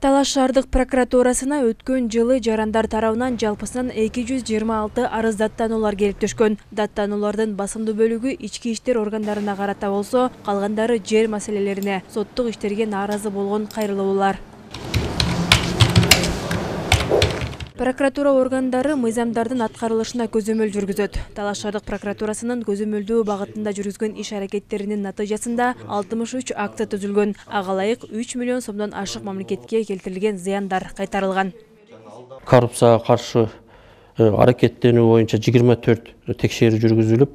Талаш шаардык прокуратурасына өткөн жылы жарандар тарабынан жалпысынан 226 арыз даттануулар келип түшкөн. Даттануулардын басымдуу бөлүгү ички иштер органдарына карата болсо, калгандары жер маселелерине, соттук иштерге нааразы болгон кайрылуулар. Прокуратура органдары мыйзамдардын аткарылышына көзөмөл жүргүзөт. Талаш шаардык прокуратурасынын көзөмөлдөө багытында жүргүзгөн иш аракеттеринин натыйжасында 63 акт түзүлгөн. Ага ылайык 3 миллион сомдон ашык мамлекетке келтирилген зыяндар кайтарылган. Коррупцияга каршы аракеттенүү боюнча 24 текшерүү жүргүзүлүп,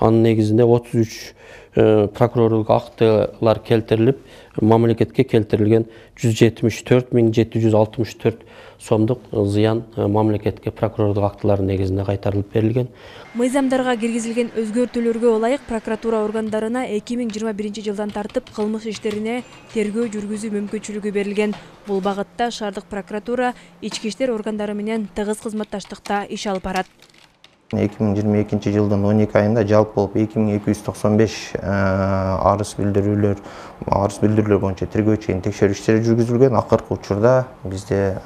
анын негизинде 33 прокурорлук актылар келтирилип, мамлекетке келтирилген 174.764 сомдук зыян мамлекетке прокурорлук актылардын негизинде кайтарылып берилген. Мыйзамдарга киргизилген өзгөртүүлөргө ылайык прокуратура органдарына 2021 жылдан тартып кылмыш иштерине тергөө жүргүзүү мүмкүнчүлүгү берилген. Бул багытта шаардык прокуратура ички иштер органдары менен тыгыз кызматташтыкта иш алып барат. 2022 жылдын 12 айында жалпы болуп 2295 арыз билдирүүлөр боюнча тергөө чейин текшерүү иштери жүргүзүлгөн. Акыркы учурда бизде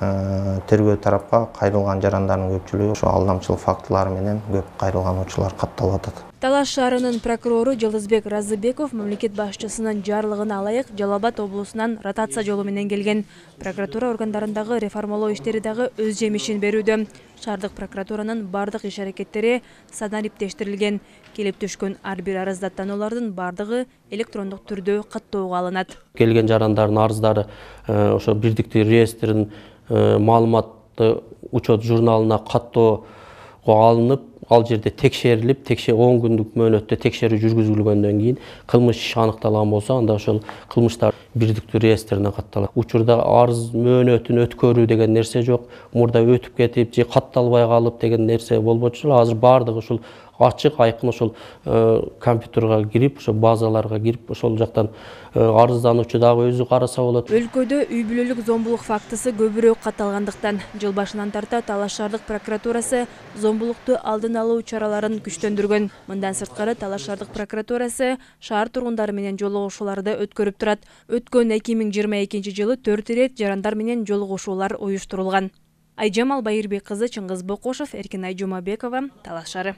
тергөө тарапка кайрылган жарандардын көпчүлүгү ошо алдамчылык фактылары менен көп кайрылган учурлар катталып атат. Талаш шаарынын прокурору Жылдызбек Разыбеков мамлекет башчысынын жарлыгына ылайык Жалал Абад облусунан ротация жолу менен келген. Прокуратура органдарындагы реформалоо иштери дагы өз жемишин берүүдө. Шаардык прокуратуранын бардык иш аракеттери санариптештирилген. Келип түшкөн ар бир арыз даттануулардын бардыгы электрондук түрдө каттоого алынат. Келген жарандардын арыздары ошо бирдиктүү реестринин маалыматты учет журналына каттоого алынып, ал жерде текшерилип, 10 күндүк мөөнөттө текшерүү жүргүзүлгөндөн кийин кылмыш иши аныкталган болсо, анда ошол кылмыштар бирдиктүү реестрине катталат. Учурда арыз мөөнөтүн өткөрүү деген нерсе жок. Мурда өтүп кетип же катталбай калып деген нерсе болбочу. Азыр бардыгы ушул ачык, айкын ошол компьютерга кирип, ошол базаларга кирип, ошол жактан арыздануучу дагы өзү караса болот. Өлкөдө үй бүлөлүк зомбулук фактысы көбүрөөк катталгандыктан жыл башынан тарта Талаш шаардык прокуратурасы зомбулукту алдын алуу чараларын күчтөндүргөн. Мындан сырткары Талаш шаардык прокуратурасы шаар тургундары менен жолугушууларды өткөрүп турат. Өткөн 2022 жылы 4 ирет жарандар менен жолугушуулар уюштурулган. Айжамал Байырбек кызы, Чыңгыз Бокошов, Эркинай Жумабекова, Талаш шаары.